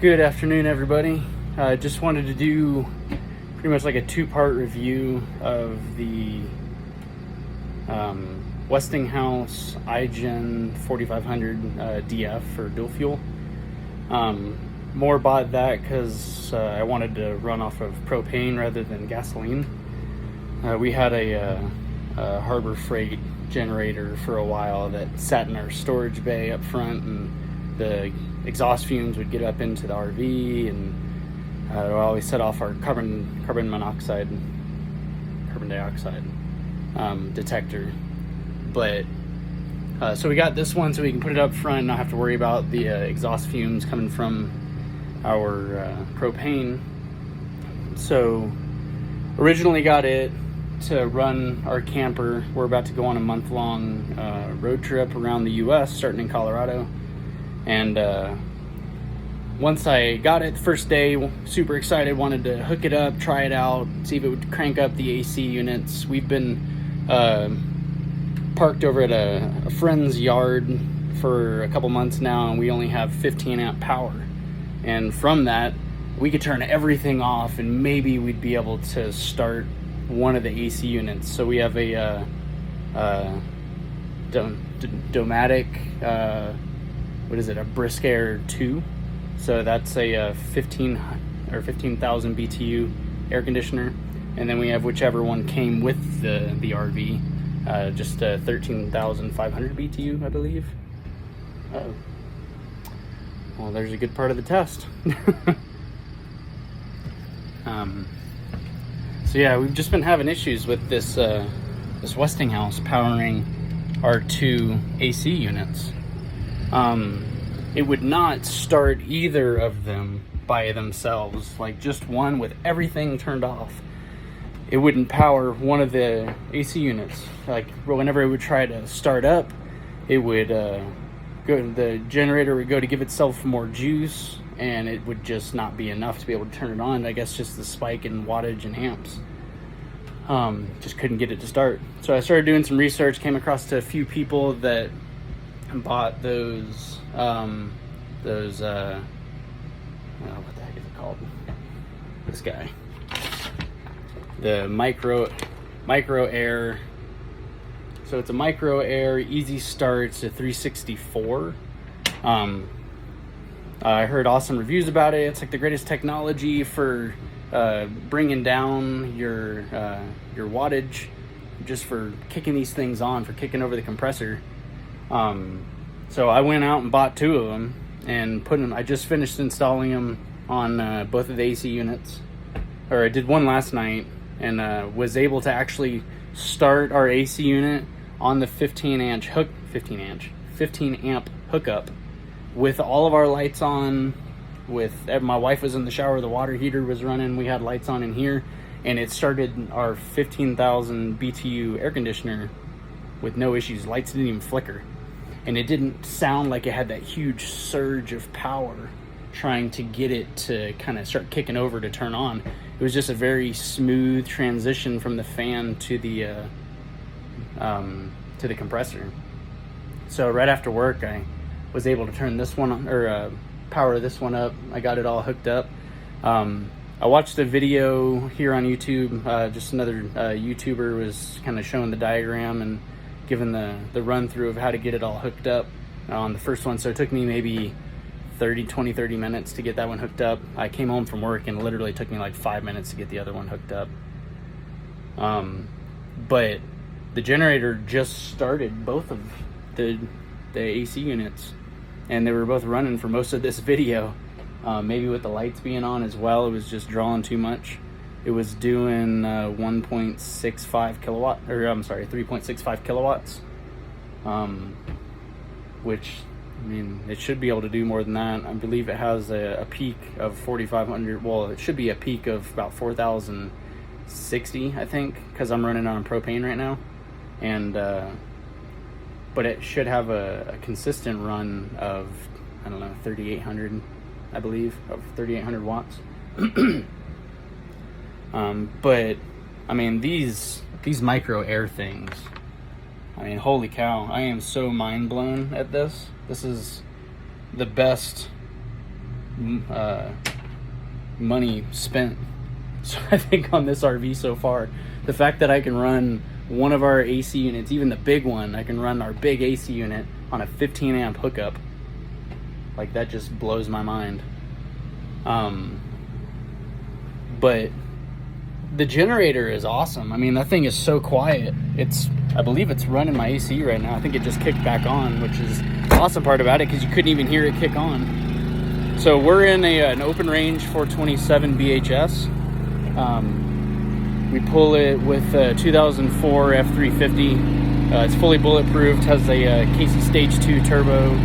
Good afternoon, everybody. I just wanted to do pretty much like a two-part review of the Westinghouse IGen4500DF for dual fuel. More bought that because I wanted to run off of propane rather than gasoline. We had a Harbor Freight generator for a while that sat in our storage bay up front, and the exhaust fumes would get up into the RV, and it would always set off our carbon dioxide detector. But so we got this one so we can put it up front and not have to worry about the exhaust fumes coming from our propane. So originally got it to run our camper. We're about to go on a month-long road trip around the US, starting in Colorado. And once I got it the first day, super excited, wanted to hook it up, try it out, see if it would crank up the AC units. We've been parked over at a friend's yard for a couple months now, and we only have 15 amp power. And from that, we could turn everything off and maybe we'd be able to start one of the AC units. So we have a Domatic, what is it, a BriskAir 2. So that's a 15,000 BTU air conditioner. And then we have whichever one came with the RV, just a 13,500 BTU, I believe. Uh-oh. Well, there's a good part of the test. So yeah, we've just been having issues with this this Westinghouse powering our two AC units. It would not start either of them by themselves, like just one with everything turned off. It wouldn't power one of the AC units. Like whenever it would try to start up, it would the generator would go to give itself more juice, and it would just not be enough to be able to turn it on. I guess just the spike in wattage and amps. Just couldn't get it to start. So I started doing some research, came across to a few people that bought those what the heck is it called? This guy. The MicroAir. So it's a MicroAir Easy Start. It's a 364. I heard awesome reviews about it. It's like the greatest technology for bringing down your wattage, just for kicking these things on, for kicking over the compressor. So I went out and bought two of them and put them. I just finished installing them on both of the AC units, or I did one last night, and was able to actually start our AC unit on the 15 amp hookup with all of our lights on. My wife was in the shower, the water heater was running, we had lights on in here, and it started our 15,000 BTU air conditioner with no issues. Lights didn't even flicker, and it didn't sound like it had that huge surge of power trying to get it to kind of start kicking over to turn on. It was just a very smooth transition from the fan to the compressor. So right after work, I was able to turn this one on, or power this one up. I got it all hooked up. I watched a video here on YouTube. Just another YouTuber was kind of showing the diagram and giving the run through of how to get it all hooked up on the first one. So it took me maybe 30 minutes to get that one hooked up. I came home from work and literally took me like 5 minutes to get the other one hooked up. But the generator just started both of the AC units, and they were both running for most of this video. Maybe with the lights being on as well, it was just drawing too much. It was doing 1.65 kilowatt, or I'm sorry, 3.65 kilowatts, which, I mean, it should be able to do more than that. I believe it has a peak of 4,500. Well, it should be a peak of about 4,060, I think, because I'm running on propane right now. And but it should have a consistent run of, I don't know, 3,800, I believe, of 3,800 watts. But I mean, these MicroAir things, I mean, holy cow, I am so mind blown at this. This is the best money spent. So I think on this RV so far, the fact that I can run one of our AC units, even the big one, I can run our big AC unit on a 15 amp hookup. Like, that just blows my mind. But the generator is awesome. I mean, that thing is so quiet. I believe it's running my AC right now. I think it just kicked back on, which is the awesome part about it, because you couldn't even hear it kick on. So we're in an open range 427 BHS. We pull it with a 2004 F350. It's fully bulletproof, has a Casey Stage 2 turbo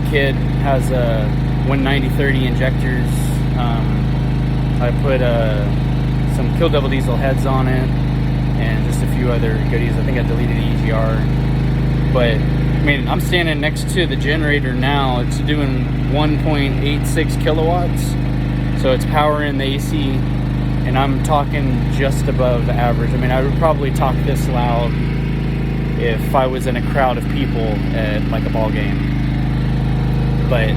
kit, has 190/30 injectors. I put some Kill Devil Diesel heads on it and just a few other goodies. I think I deleted the EGR. But I mean, I'm standing next to the generator now. It's doing 1.86 kilowatts. So it's powering the AC, and I'm talking just above average. I mean, I would probably talk this loud if I was in a crowd of people at like a ball game. But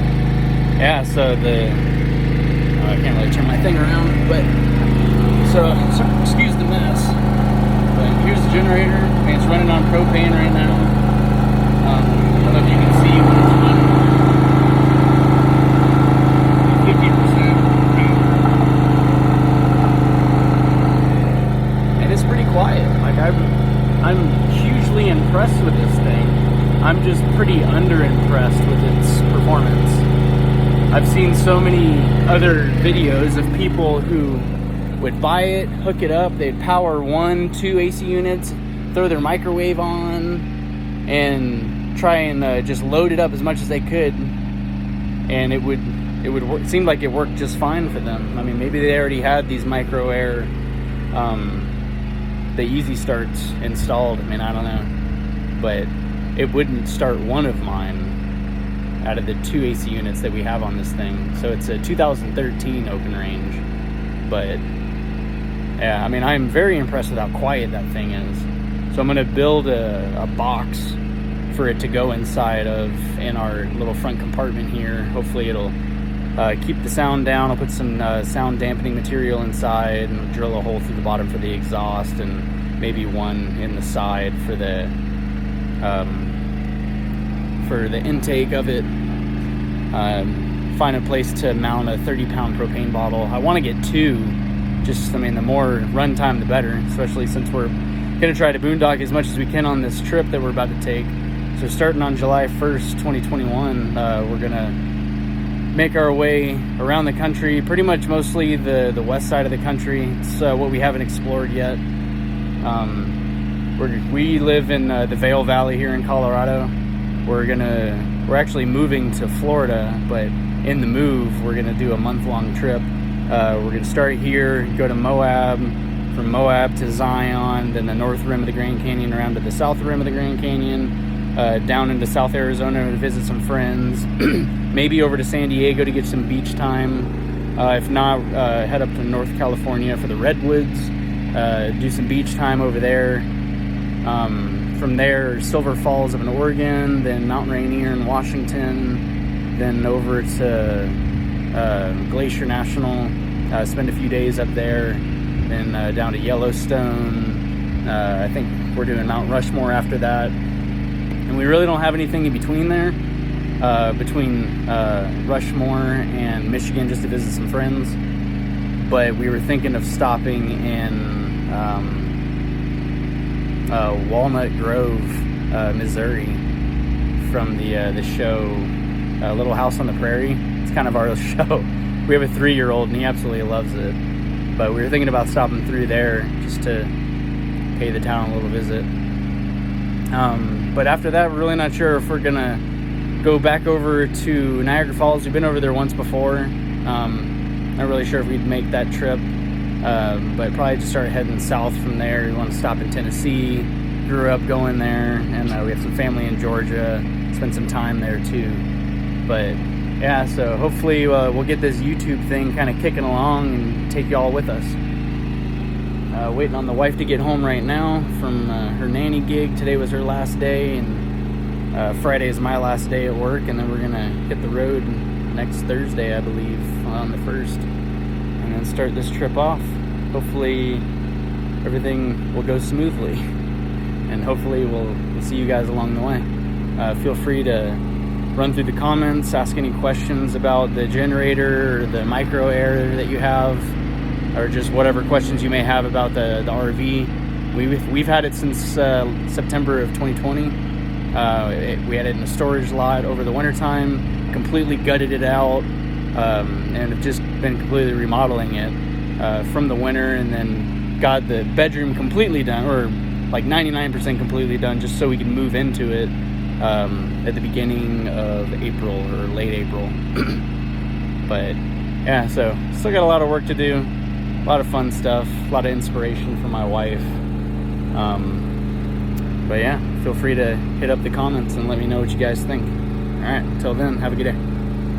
yeah, so I can't really turn my thing around, but so excuse the mess. But here's the generator. I mean, it's running on propane right now. I don't know if you can see what it's running. 50%. And it's pretty quiet. Like, I'm hugely impressed with this thing. I'm just pretty under-impressed with its performance. I've seen so many other videos of people who would buy it, hook it up, they'd power 1-2 AC units, throw their microwave on, and try and just load it up as much as they could, and it would work. It seemed like it worked just fine for them. I mean, maybe they already had these MicroAir, the Easy Starts installed. I mean, I don't know, but it wouldn't start one of mine out of the 2 AC units that we have on this thing. So it's a 2013 open range. But yeah, I mean, I'm very impressed with how quiet that thing is. So I'm gonna build a box for it to go inside of in our little front compartment here. Hopefully it'll keep the sound down. I'll put some sound dampening material inside and drill a hole through the bottom for the exhaust, and maybe one in the side for the intake of it. Find a place to mount a 30-pound propane bottle. I want to get 2. I mean, the more run time, the better, especially since we're going to try to boondock as much as we can on this trip that we're about to take. So starting on July 1st, 2021, we're going to make our way around the country, pretty much mostly the west side of the country. It's what we haven't explored yet. We live in the Vail Valley here in Colorado. We're actually moving to Florida, but in the move, we're gonna do a month-long trip. We're gonna start here, go to Moab, from Moab to Zion, then the north rim of the Grand Canyon around to the south rim of the Grand Canyon, down into South Arizona to visit some friends, maybe over to San Diego to get some beach time. If not, head up to North California for the Redwoods, do some beach time over there. From there, Silver Falls up in Oregon, then Mount Rainier in Washington, then over to Glacier National, spend a few days up there, then down to Yellowstone. I think we're doing Mount Rushmore after that. And we really don't have anything in between there, between Rushmore and Michigan, just to visit some friends. But we were thinking of stopping in Walnut Grove, Missouri, from the show Little House on the Prairie. It's kind of our show. We have a 3-year-old and he absolutely loves it. But we were thinking about stopping through there just to pay the town a little visit. But after that, we're really not sure if we're gonna go back over to Niagara Falls. We've been over there once before. Not really sure if we'd make that trip. But probably just start heading south from there. We want to stop in Tennessee. Grew up going there, and we have some family in Georgia. Spend some time there too. But yeah, so hopefully we'll get this YouTube thing kind of kicking along and take y'all with us. Waiting on the wife to get home right now from her nanny gig. Today was her last day, and Friday is my last day at work, and then we're gonna hit the road and next Thursday, I believe, on the 1st, and then start this trip off. Hopefully everything will go smoothly, and hopefully we'll see you guys along the way. Feel free to run through the comments, ask any questions about the generator or the MicroAir that you have, or just whatever questions you may have about the RV. We've had it since September of 2020. We had it in a storage lot over the winter time, completely gutted it out, and have just been completely remodeling it from the winter, and then got the bedroom completely done, or like 99% completely done, just so we can move into it at the beginning of April or late April. But yeah, so still got a lot of work to do, a lot of fun stuff, a lot of inspiration from my wife. But yeah, feel free to hit up the comments and let me know what you guys think. All right, until then, have a good day.